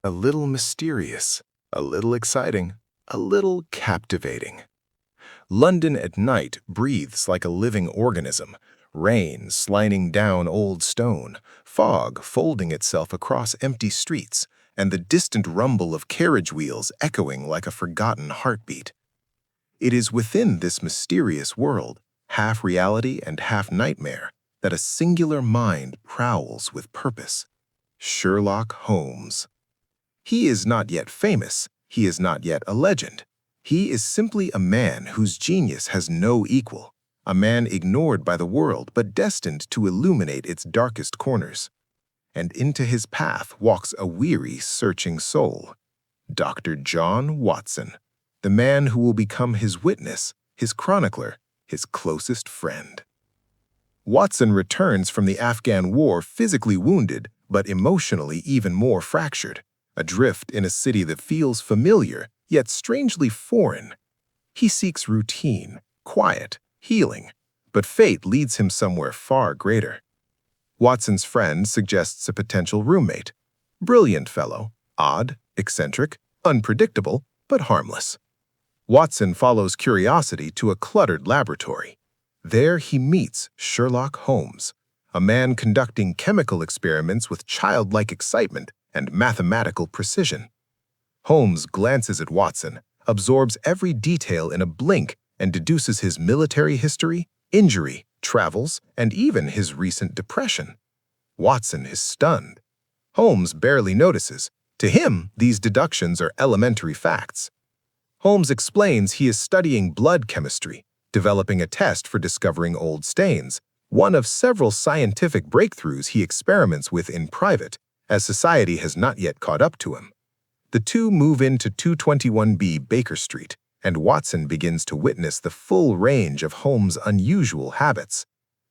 A little mysterious, a little exciting, a little captivating. London at night breathes like a living organism, rain sliding down old stone, fog folding itself across empty streets, and the distant rumble of carriage wheels echoing like a forgotten heartbeat. It is within this mysterious world, half reality and half nightmare, that a singular mind prowls with purpose. Sherlock Holmes. He is not yet famous, he is not yet a legend. He is simply a man whose genius has no equal, a man ignored by the world but destined to illuminate its darkest corners. And into his path walks a weary, searching soul. Dr. John Watson, the man who will become his witness, his chronicler, his closest friend. Watson returns from the Afghan war physically wounded, but emotionally even more fractured, adrift in a city that feels familiar, yet strangely foreign. He seeks routine, quiet, healing, but fate leads him somewhere far greater. Watson's friend suggests a potential roommate. Brilliant fellow, odd, eccentric, unpredictable, but harmless. Watson follows curiosity to a cluttered laboratory. There he meets Sherlock Holmes, a man conducting chemical experiments with childlike excitement and mathematical precision. Holmes glances at Watson, absorbs every detail in a blink, and deduces his military history, injury, travels, and even his recent depression. Watson is stunned. Holmes barely notices. To him, these deductions are elementary facts. Holmes explains he is studying blood chemistry, developing a test for discovering old stains, one of several scientific breakthroughs he experiments with in private, as society has not yet caught up to him. The two move into 221B Baker Street, and Watson begins to witness the full range of Holmes' unusual habits.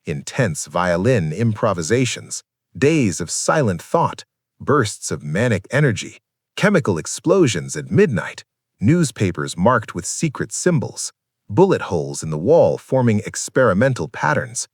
Intense violin improvisations, days of silent thought, bursts of manic energy, chemical explosions at midnight, newspapers marked with secret symbols, bullet holes in the wall forming experimental patterns.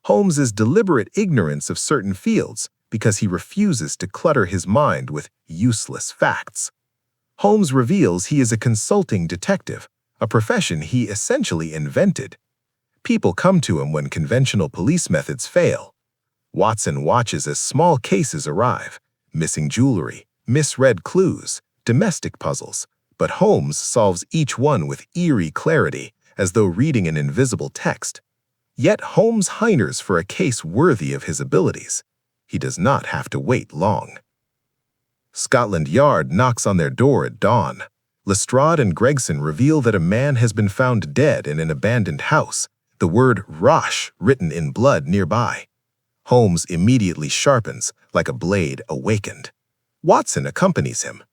Holmes's deliberate ignorance of certain fields because he refuses to clutter his mind with useless facts. Holmes reveals he is a consulting detective, a profession he essentially invented. People come to him when conventional police methods fail. Watson watches as small cases arrive, missing jewelry, misread clues, domestic puzzles, but Holmes solves each one with eerie clarity, as though reading an invisible text. Yet Holmes hungers for a case worthy of his abilities. He does not have to wait long. Scotland Yard knocks on their door at dawn. Lestrade and Gregson reveal that a man has been found dead in an abandoned house, the word Roche written in blood nearby. Holmes immediately sharpens, like a blade awakened. Watson accompanies him.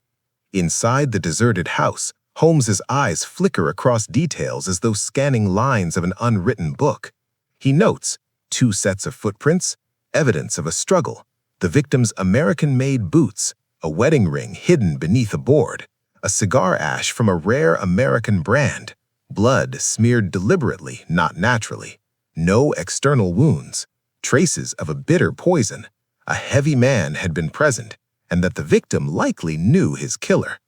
Inside the deserted house, Holmes's eyes flicker across details as though scanning lines of an unwritten book. He notes 2 sets of footprints, evidence of a struggle, the victim's American-made boots, a wedding ring hidden beneath a board, a cigar ash from a rare American brand, blood smeared deliberately, not naturally, no external wounds, traces of a bitter poison. A heavy man had been present, and that the victim likely knew his killer.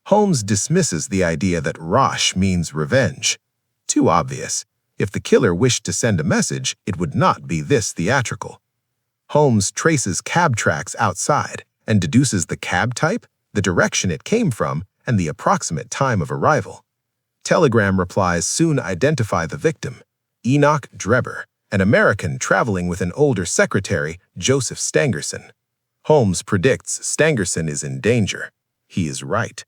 Holmes dismisses the idea that Roche means revenge. Too obvious. If the killer wished to send a message, it would not be this theatrical. Holmes traces cab tracks outside and deduces the cab type, the direction it came from, and the approximate time of arrival. Telegram replies soon identify the victim, Enoch Drebber, an American traveling with an older secretary, Joseph Stangerson. Holmes predicts Stangerson is in danger. He is right.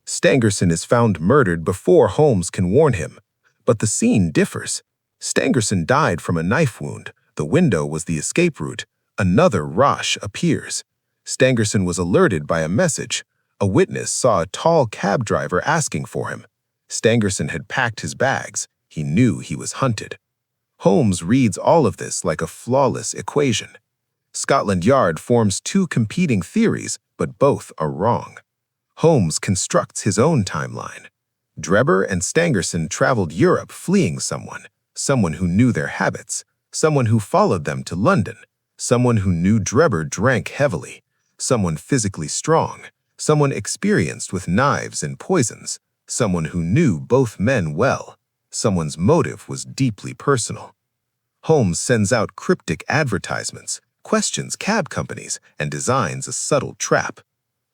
Stangerson is found murdered before Holmes can warn him, but the scene differs. Stangerson died from a knife wound. The window was the escape route. Another Roche appears. Stangerson was alerted by a message. A witness saw a tall cab driver asking for him. Stangerson had packed his bags. He knew he was hunted. Holmes reads all of this like a flawless equation. Scotland Yard forms 2 competing theories, but both are wrong. Holmes constructs his own timeline. Drebber and Stangerson traveled Europe fleeing someone who knew their habits, someone who followed them to London, someone who knew Drebber drank heavily, someone physically strong, someone experienced with knives and poisons, someone who knew both men well. Someone's motive was deeply personal. Holmes sends out cryptic advertisements, questions cab companies, and designs a subtle trap.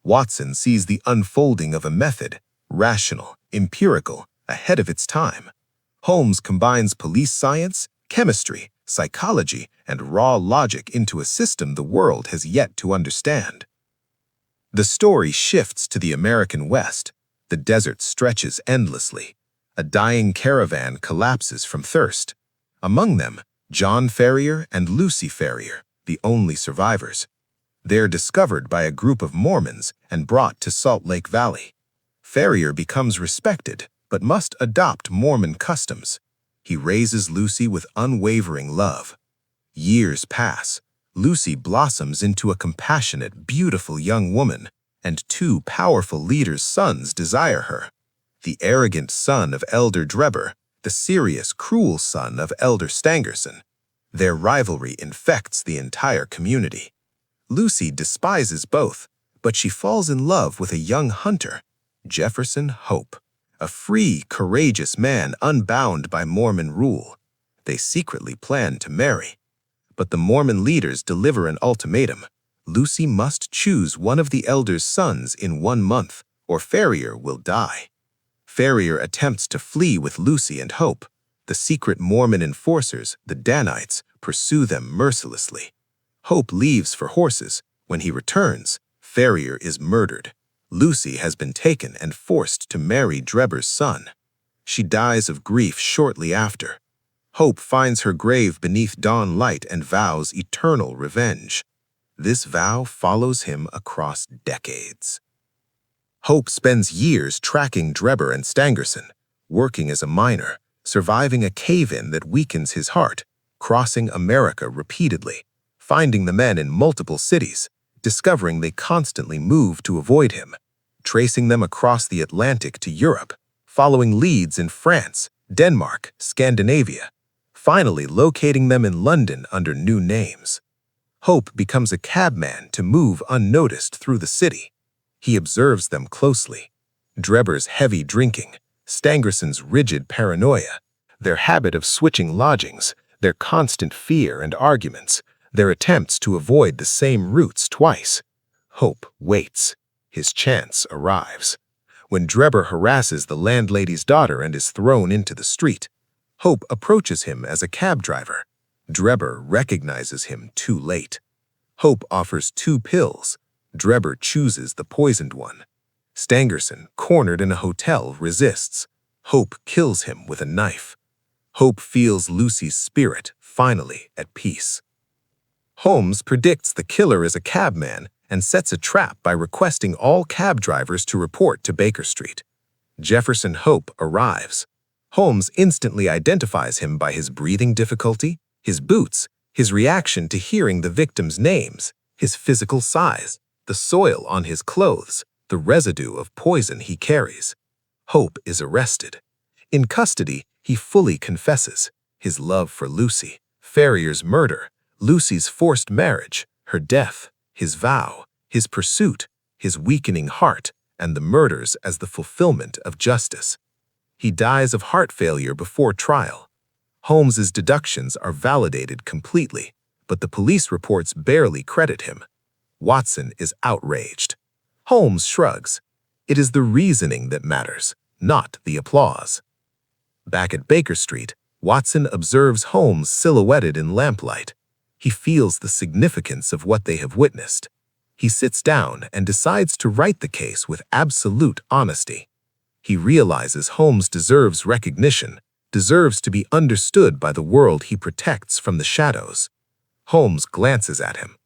Watson sees the unfolding of a method, rational, empirical, ahead of its time. Holmes combines police science, chemistry, psychology, and raw logic into a system the world has yet to understand. The story shifts to the American West. The desert stretches endlessly. A dying caravan collapses from thirst. Among them, John Ferrier and Lucy Ferrier, the only survivors. They're discovered by a group of Mormons and brought to Salt Lake Valley. Ferrier becomes respected, but must adopt Mormon customs. He raises Lucy with unwavering love. Years pass. Lucy blossoms into a compassionate, beautiful young woman, and two powerful leaders' sons desire her. The arrogant son of Elder Drebber, the serious, cruel son of Elder Stangerson. Their rivalry infects the entire community. Lucy despises both, but she falls in love with a young hunter, Jefferson Hope, a free, courageous man unbound by Mormon rule. They secretly plan to marry. But the Mormon leaders deliver an ultimatum. Lucy must choose one of the elders' sons in 1 month, or Ferrier will die. Ferrier attempts to flee with Lucy and Hope. The secret Mormon enforcers, the Danites, pursue them mercilessly. Hope leaves for horses. When he returns, Ferrier is murdered. Lucy has been taken and forced to marry Drebber's son. She dies of grief shortly after. Hope finds her grave beneath dawn light and vows eternal revenge. This vow follows him across decades. Hope spends years tracking Drebber and Stangerson, working as a miner, surviving a cave-in that weakens his heart, crossing America repeatedly, finding the men in multiple cities, discovering they constantly move to avoid him, tracing them across the Atlantic to Europe, following leads in France, Denmark, Scandinavia, finally locating them in London under new names. Hope becomes a cabman to move unnoticed through the city. He observes them closely. Drebber's heavy drinking, Stangerson's rigid paranoia, their habit of switching lodgings, their constant fear and arguments, their attempts to avoid the same routes twice. Hope waits. His chance arrives. When Drebber harasses the landlady's daughter and is thrown into the street, Hope approaches him as a cab driver. Drebber recognizes him too late. Hope offers 2 pills. Drebber chooses the poisoned one. Stangerson, cornered in a hotel, resists. Hope kills him with a knife. Hope feels Lucy's spirit, finally at peace. Holmes predicts the killer is a cabman and sets a trap by requesting all cab drivers to report to Baker Street. Jefferson Hope arrives. Holmes instantly identifies him by his breathing difficulty, his boots, his reaction to hearing the victims' names, his physical size, the soil on his clothes, the residue of poison he carries. Hope is arrested. In custody, he fully confesses his love for Lucy, Ferrier's murder, Lucy's forced marriage, her death, his vow, his pursuit, his weakening heart, and the murders as the fulfillment of justice. He dies of heart failure before trial. Holmes's deductions are validated completely, but the police reports barely credit him. Watson is outraged. Holmes shrugs. It is the reasoning that matters, not the applause. Back at Baker Street, Watson observes Holmes silhouetted in lamplight. He feels the significance of what they have witnessed. He sits down and decides to write the case with absolute honesty. He realizes Holmes deserves recognition, deserves to be understood by the world he protects from the shadows. Holmes glances at him.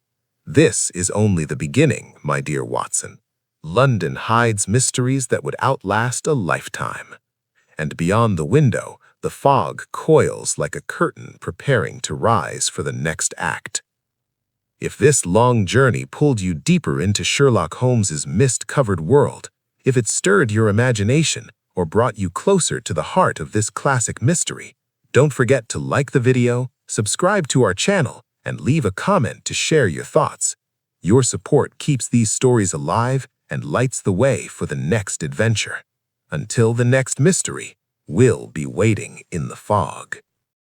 This is only the beginning, my dear Watson. London hides mysteries that would outlast a lifetime. And beyond the window, the fog coils like a curtain preparing to rise for the next act. If this long journey pulled you deeper into Sherlock Holmes's mist-covered world, if it stirred your imagination or brought you closer to the heart of this classic mystery, don't forget to like the video, subscribe to our channel, and leave a comment to share your thoughts. Your support keeps these stories alive and lights the way for the next adventure. Until the next mystery, we'll be waiting in the fog.